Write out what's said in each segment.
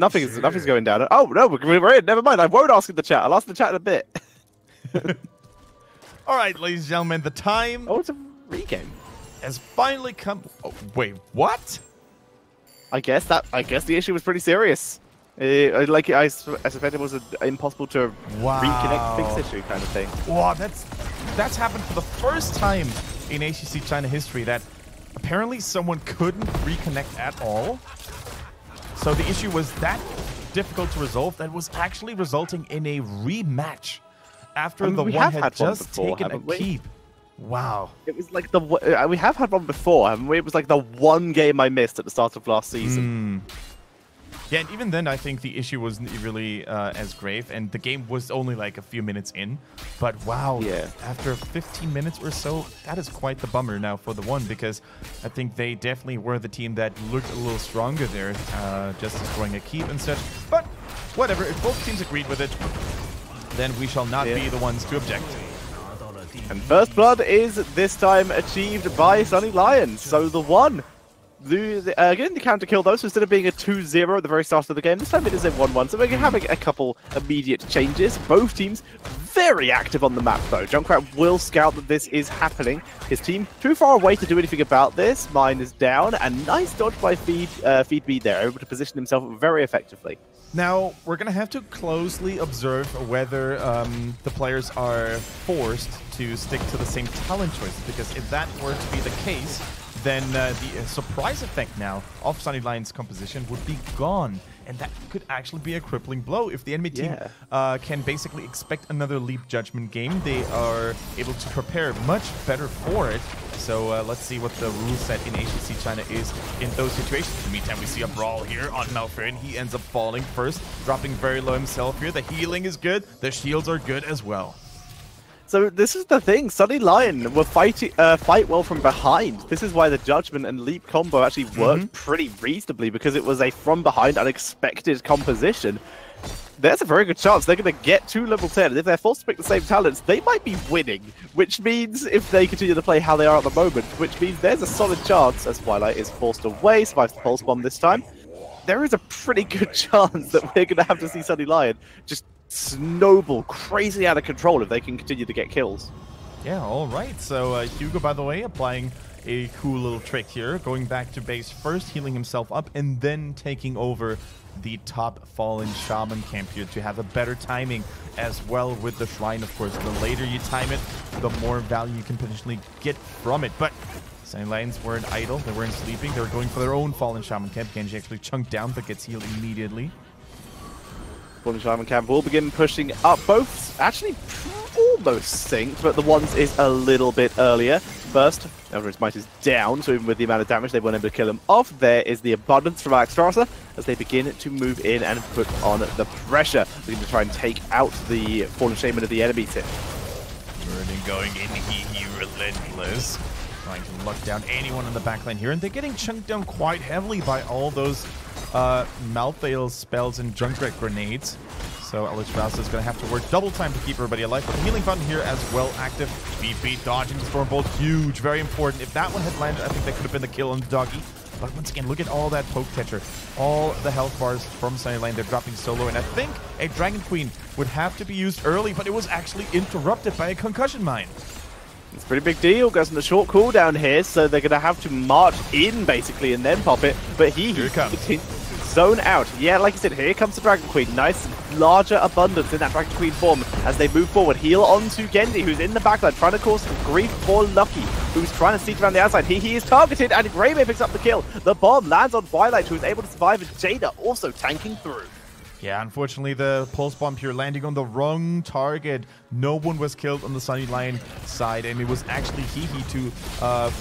Nothing's going down. Oh no, we're in. Never mind. I won't ask in the chat. I'll ask in the chat in a bit. All right, ladies and gentlemen, the time. Oh, it's a regame. Has finally come. Oh, wait, what? I guess the issue was pretty serious. I suspect it was impossible to reconnect fix issue kind of thing. Wow, that's happened for the first time in HGC China history that apparently someone couldn't reconnect at all. So the issue was that difficult to resolve that was actually resulting in a rematch after the one had just taken a keep. Wow. It was like we have had one before, haven't we? It was like the one game I missed at the start of last season. Yeah, and even then, I think the issue wasn't really as grave, and the game was only like a few minutes in. But wow, after 15 minutes or so, that is quite the bummer now for the one, because I think they definitely were the team that looked a little stronger there, just destroying a keep and such. But whatever, if both teams agreed with it, then we shall not be the ones to object. And first blood is this time achieved by Sunny Lion. So the one getting the counter kill though, so instead of being a 2-0 at the very start of the game, this time it is a 1-1. So we're having a couple immediate changes. Both teams very active on the map though. Junkrat will scout that this is happening. His team too far away to do anything about this. Mine is down, and nice dodge by Feed B there, able to position himself very effectively. Now, we're going to have to closely observe whether the players are forced to stick to the same talent choices, because if that were to be the case, then the surprise effect now of Sunny Lion's composition would be gone. And that could actually be a crippling blow. If the enemy team can basically expect another Leap Judgment game, they are able to prepare much better for it. So let's see what the rule set in HGC China is in those situations. In the meantime, we see a brawl here on Malfurion. He ends up falling first, dropping very low himself here. The healing is good. The shields are good as well. So this is the thing, Sunny Lion will fight well from behind. This is why the Judgment and Leap combo actually worked pretty reasonably, because it was a from behind unexpected composition. There's a very good chance they're going to get to level 10, and if they're forced to pick the same talents, they might be winning, which means if they continue to play how they are at the moment, which means there's a solid chance, as Twilight is forced away, survives the Pulse Bomb this time, there is a pretty good chance that we're going to have to see Sunny Lion just snowball crazy out of control if they can continue to get kills. Yeah, all right. So Hugo, by the way, applying a cool little trick here, going back to base first, healing himself up, and then taking over the top Fallen Shaman camp here to have a better timing as well with the Shrine. Of course, the later you time it, the more value you can potentially get from it. But Sunny Lions weren't idle, they weren't sleeping, they were going for their own Fallen Shaman camp. Genji actually chunked down, but gets healed immediately. Fallen Shaman camp will begin pushing up. Both actually almost synced, but the ones is a little bit earlier. First, Everett's Might is down, so even with the amount of damage, they weren't able to kill him off. There is the abundance from Alexstrasza as they begin to move in and put on the pressure. They're going to try and take out the Fallen Shaman of the enemies here. Burden going in, he relentless. Trying to lock down anyone in the backline here, and they're getting chunked down quite heavily by all those Malthael spells and Junkrat grenades. So Alexstrasza is going to have to work double time to keep everybody alive. But the healing fountain here as well active. BP dodging the Storm Bolt, huge, very important. If that one had landed, I think that could have been the kill on the doggy. But once again, look at all that poke catcher. All the health bars from Sunny Lion, they're dropping so low. And I think a Dragon Queen would have to be used early, but it was actually interrupted by a concussion mine. It's a pretty big deal, goes on a short cooldown here, so they're going to have to march in, basically, and then pop it. But here comes. Zone out. Yeah, like you said, here comes the Dragon Queen. Nice, larger abundance in that Dragon Queen form as they move forward. Heal onto Genji, who's in the backline, trying to cause some grief for Lucky, who's trying to sneak around the outside. He is targeted, and Greymane picks up the kill. The bomb lands on Twilight, who is able to survive, and Jada also tanking through. Yeah, unfortunately, the pulse bomb here landing on the wrong target. No one was killed on the Sunny Lion side, and it was actually Hihi to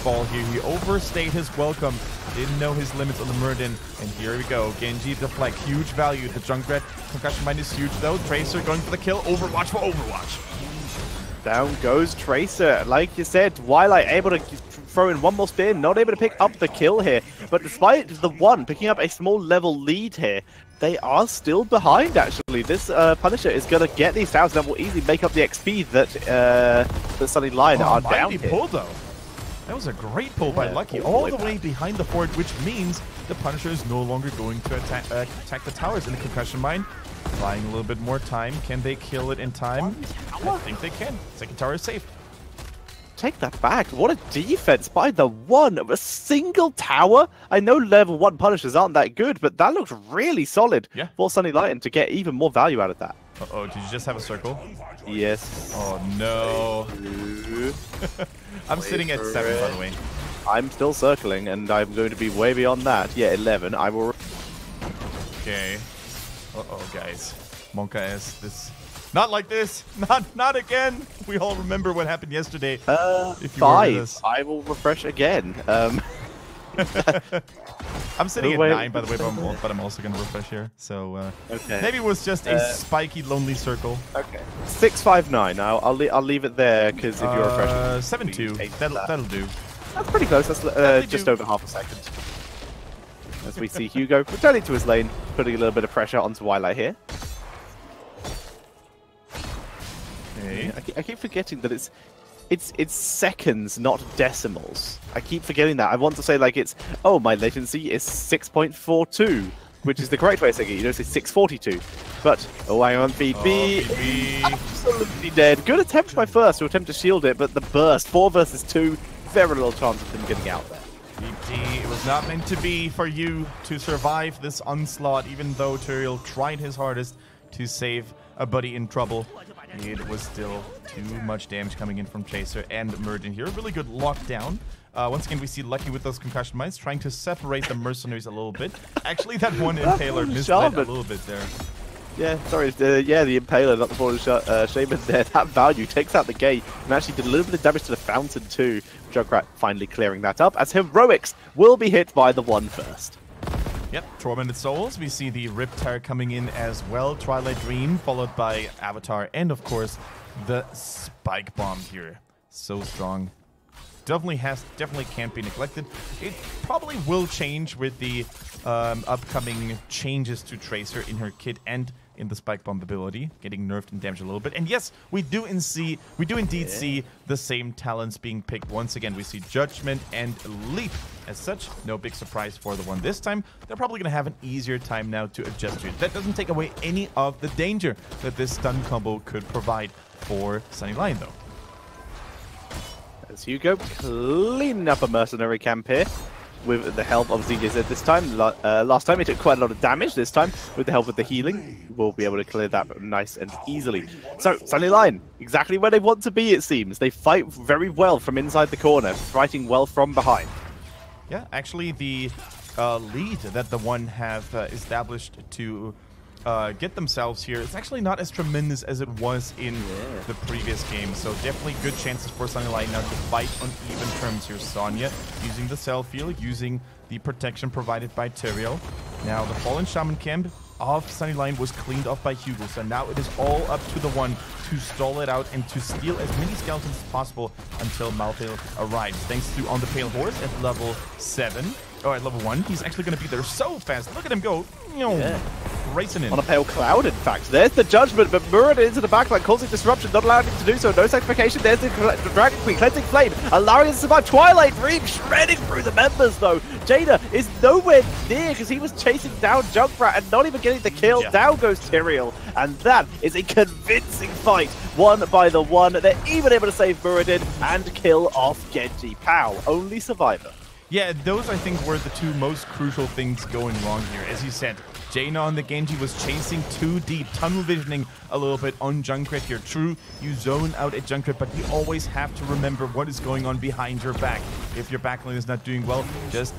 fall here. He overstayed his welcome, didn't know his limits on the Murden, and here we go. Genji deflect, huge value. The Junkrat concussion mine is huge, though. Tracer going for the kill. Overwatch for Overwatch. Down goes Tracer. Like you said, Twilight able to throw in one more spear, not able to pick up the kill here. But despite the one picking up a small level lead here, they are still behind, actually. This Punisher is going to get these towers and will easily make up the XP that Sunny Lion are down here. Pull, though. That was a great pull by Lucky, all the way behind the fort, which means the Punisher is no longer going to attack the towers in the concussion mine. Buying a little bit more time. Can they kill it in time? I think they can. Second tower is safe. Take that back. What a defense by the one. A single tower. I know level 1 Punishers aren't that good, but that looked really solid for Sunny Lion to get even more value out of that. Uh-oh, did you just have a circle? Yes. Oh, no. I'm sitting at 7, by the way. I'm still circling, and I'm going to be way beyond that. Yeah, 11. I will... Okay. Uh-oh, guys. Monka is this... Not like this! Not again! We all remember what happened yesterday. If you 5. I will refresh again. I'm sitting at 9, by the way, but I'm also going to refresh here. So maybe it was just a spiky, lonely circle. Okay. 659. I'll leave it there because if you're refreshing, 7-2. That'll do. That's pretty close. That's just over half a second. As we see Hugo returning to his lane, putting a little bit of pressure onto Twilight here. Okay. I keep forgetting that it's seconds, not decimals. I keep forgetting that. I want to say like it's, oh, my latency is 6.42, which is the correct way of saying it. You don't say 642. But, oh, I on BB. Absolutely dead. Good attempt by first to attempt to shield it, but the burst, 4 versus 2, very little chance of them getting out there. BT, it was not meant to be for you to survive this onslaught, even though Tyrael tried his hardest to save a buddy in trouble. It was still too much damage coming in from Chaser and Merging here. Really good lockdown. Once again, we see Lucky with those concussion mines trying to separate the mercenaries a little bit. Actually, that one Impaler misled a little bit there. Yeah, sorry. The Impaler, not the Fallen Shaman there. That value takes out the gate and actually did a little bit of damage to the Fountain too. Junkrat finally clearing that up as Heroics will be hit by the 1 first. Yep, Tormented Souls. We see the Riptire coming in as well. Twilight Dream, followed by Avatar, and of course, the Spike Bomb here. So strong. Definitely can't be neglected. It probably will change with the upcoming changes to Tracer in her kit and in the Spike Bomb ability, getting nerfed and damaged a little bit. And yes, we do indeed see the same talents being picked once again. We see Judgment and Leap. As such, no big surprise for the one this time. They're probably going to have an easier time now to adjust to it. That doesn't take away any of the danger that this stun combo could provide for Sunny Lion, though. As Hugo cleaning up a mercenary camp here. With the help of ZJZ this time. Last time it took quite a lot of damage. This time, with the help of the healing, we'll be able to clear that nice and easily. So, Sunny Lion, exactly where they want to be, it seems. They fight very well from inside the corner, fighting well from behind. Yeah, actually, the lead that the one have established to get themselves here, it's actually not as tremendous as it was in the previous game. So definitely good chances for Sunny Lion now to fight on even terms here. Sonya using the cell field, using the protection provided by Tyrael. Now the Fallen Shaman camp of Sunny Lion was cleaned off by Hugo, so now it is all up to the one to stall it out and to steal as many skeletons as possible until Malthael arrives. Thanks to On the Pale Horse at level 7. Oh, at level 1, he's actually going to be there so fast. Look at him go. Racing in. On a pale cloud, in fact. There's the Judgment, but Muradin into the backline, causing disruption, not allowing him to do so. No sacrification. There's the Dragon Queen, Cleansing Flame, allowing him to survive. Twilight Dream shredding through the members, though. Jaina is nowhere near because he was chasing down Junkrat and not even getting the kill. Down goes Tyrael, and that is a convincing fight. Won by the one. They're even able to save Muradin and kill off Genji. Pow, only survivor. Yeah, those I think were the two most crucial things going wrong here. As you said, Jaina on the Genji was chasing too deep, tunnel visioning a little bit on Junkrat here. True, you zone out at Junkrat, but you always have to remember what is going on behind your back. If your backline is not doing well, just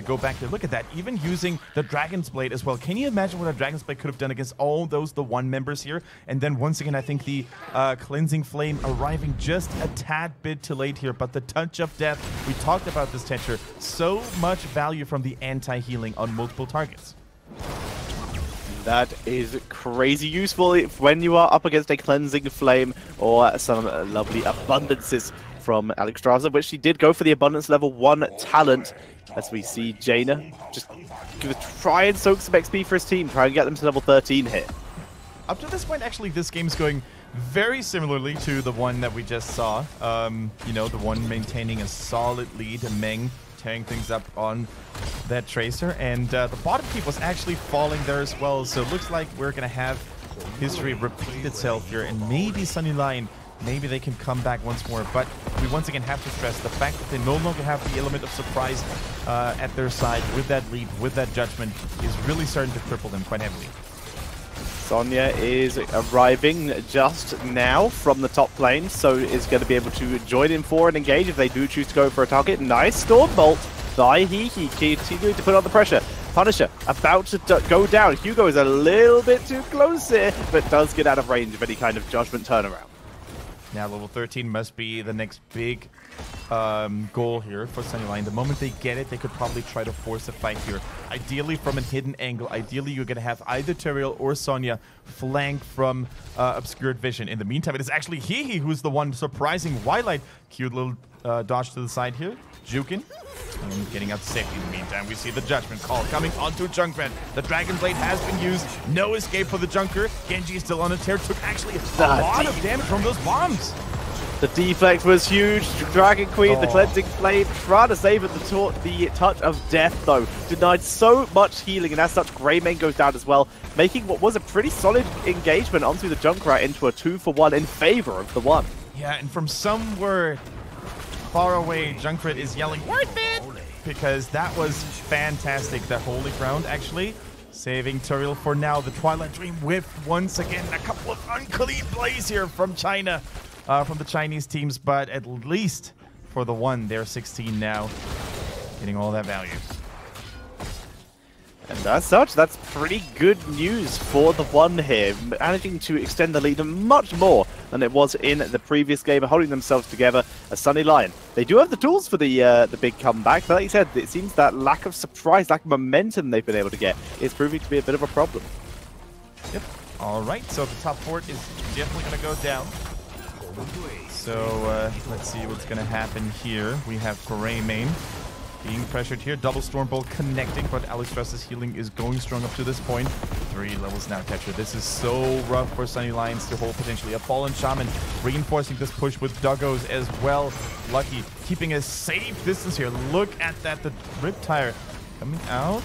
go back there. Look at that, even using the Dragon's Blade as well. Can you imagine what a Dragon's Blade could have done against all those the one members here? And then once again, I think the Cleansing Flame arriving just a tad bit too late here, but the Touch of Death, we talked about this Tetcher, so much value from the anti-healing on multiple targets. That is crazy useful when you are up against a Cleansing Flame or some lovely abundances from Alexstrasza, which she did go for the abundance level 1 talent. As we see Jaina just gonna try and soak some XP for his team, try and get them to level 13 here. Up to this point, actually, this game is going very similarly to the one that we just saw. You know, the one maintaining a solid lead, and Meng tearing things up on that Tracer, and the bottom keep was actually falling there as well. So it looks like we're gonna have history repeat itself here, and maybe Sunny Lion, maybe they can come back once more. But we once again have to stress the fact that they no longer have the element of surprise at their side with that lead, with that judgment, is really starting to cripple them quite heavily. Sonya is arriving just now from the top lane, so is going to be able to join in for an engage if they do choose to go for a target. Nice Storm Bolt by Hihi, continuing to put on the pressure. Punisher about to go down. Hugo is a little bit too close here, but does get out of range of any kind of judgment turnaround. Now level 13 must be the next big goal here for Sunny Lion. The moment they get it, they could probably try to force a fight here. Ideally from a hidden angle. Ideally you're going to have either Tyrael or Sonya flank from obscured vision. In the meantime, it is actually Hihi who's the one surprising Wildlight. Cute little dodge to the side here. Jukin. And getting out to safety. In the meantime, we see the judgment call coming onto Junkrat. The Dragon Blade has been used. No escape for the Junker. Genji is still on a tear. Took actually a lot of damage from those bombs. The deflect was huge. Dragon Queen, the Cleansing Flame, trying to save it. The touch of death, though, denied so much healing, and as such, Greymane goes down as well, making what was a pretty solid engagement onto the Junkrat into a 2-for-1 in favor of the one. Yeah, and from somewhere far away, Junkrat is yelling, "Worth it!" Because that was fantastic. The Holy Ground, actually, saving Tyrael for now. The Twilight Dream whiffed once again. A couple of unclean plays here from China. From the Chinese teams, but at least for the one, they're 16 now, getting all that value. And as such, that's pretty good news for the one here, managing to extend the lead much more than it was in the previous game, holding themselves together as Sunny Lion. They do have the tools for the big comeback, but like you said, it seems that lack of surprise, lack of momentum they've been able to get is proving to be a bit of a problem. Yep. All right, so the top fort is definitely going to go down. So let's see what's going to happen here. We have Greymane being pressured here. Double Storm Bolt connecting, but Alexstras's healing is going strong up to this point. 3 levels now, Catcher. This is so rough for Sunny Lions to hold potentially a Fallen Shaman, reinforcing this push with Doggos as well. Lucky keeping a safe distance here. Look at that, the Riptire coming out.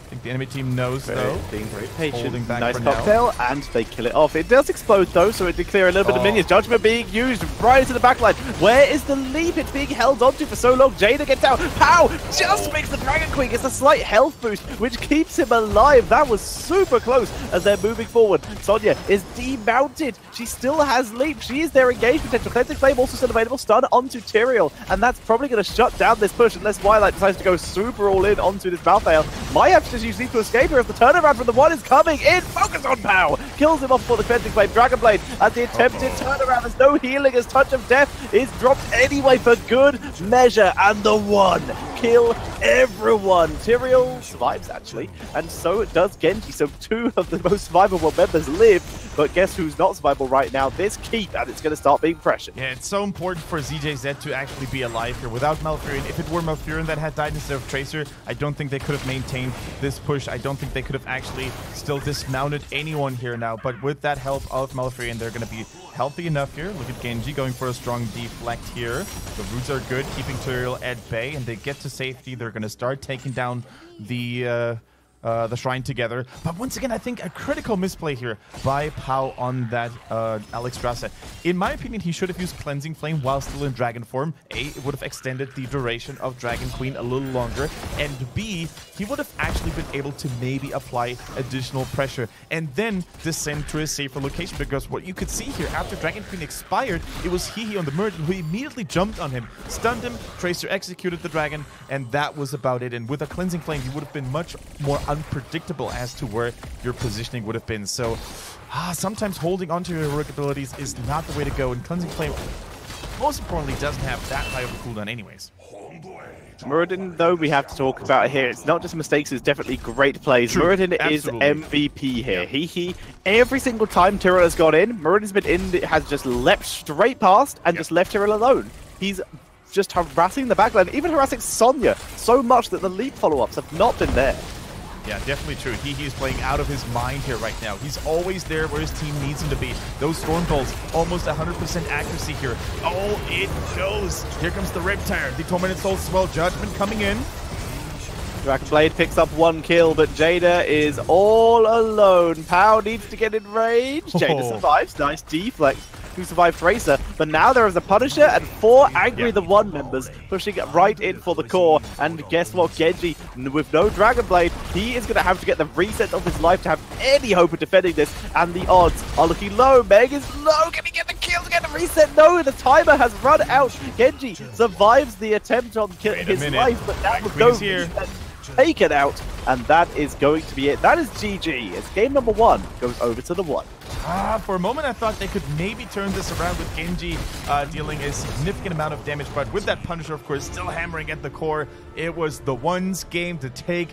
I think the enemy team knows, though. Being very patient. Holding back nice for cocktail, now. and they kill it off. It does explode, though, so it did clear a little bit of minions. Judgment being used right into the backline. Where is the leap? It's being held onto for so long. Jada gets out. Pow! Just makes the Dragon Queen. Gets a slight health boost, which keeps him alive. That was super close as they're moving forward. Sonya is demounted. She still has leap. She is their engaged potential. Cleansing Flame also still available. Stun onto Tyrael, and that's probably going to shut down this push unless Wildlight decides to go super all in onto this Malthael. Might have to just use Leap to escape here. The turnaround from the one is coming in. Focus on Pow. Kills him off for the Cleansing Flame. Dragon Blade as the attempted turnaround. There's no healing as Touch of Death is dropped anyway for good measure. And the one kill everyone. Tyrael survives, actually. And so does Genji. So 2 of the most survivable members live. But guess who's not survivable right now? This keep, and it's going to start being pressured. Yeah, it's so important for ZJZ to actually be alive here. Without Malfurion, if it were Malfurion that had died instead of Tracer, I don't think they could have maintained this push. I don't think they could have actually still dismounted anyone here now. But with that help of Malfurion, they're going to be healthy enough here. Look at Genji going for a strong deflect here. The roots are good, keeping Tyrael at bay, and they get to safety. They're going to start taking down the shrine together. But once again, I think a critical misplay here by Pao on that Alexstrasza. In my opinion, he should have used Cleansing Flame while still in Dragon form. A, it would have extended the duration of Dragon Queen a little longer. And B, he would have actually been able to maybe apply additional pressure and then descend to a safer location. Because what you could see here, after Dragon Queen expired, it was Hihi on the Merchant who immediately jumped on him, stunned him, Tracer executed the Dragon, and that was about it. And with a Cleansing Flame, he would have been much more unpredictable as to where your positioning would have been. So sometimes holding onto your heroic abilities is not the way to go, and Cleansing Flame, most importantly, doesn't have that high of a cooldown anyways. Muradin, though, we have to talk about here. It's not just mistakes, it's definitely great plays. True, Muradin is MVP here. He every single time Tyrael has got in, Muradin's been in, has just leapt straight past and just left Tyrael alone. He's just harassing the backline, even harassing Sonya so much that the leap follow-ups have not been there. Yeah, definitely true. He's playing out of his mind here right now. He's always there where his team needs him to be. Those Storm Bolts, almost 100% accuracy here. Oh, it goes. Here comes the Riptire. The Tormented Souls as well. Judgment coming in. Dragonblade picks up 1 kill, but Jada is all alone. Pow needs to get in range. Jada survives. Nice deflect. Who survived Tracer, but now there is a Punisher and 4 Angry the One members pushing right in for the core. And guess what, Genji, with no Dragonblade, he is going to have to get the reset of his life to have any hope of defending this, and the odds are looking low. Meg is low. Can he get the kill to get the reset? No, the timer has run out. Genji survives the attempt on his life, but that was no reset taken out, and that is going to be it. That is GG. It's game number 1 goes over to the 1. For a moment, I thought they could maybe turn this around with Genji dealing a significant amount of damage, but with that Punisher, of course, still hammering at the core, it was the One's game to take.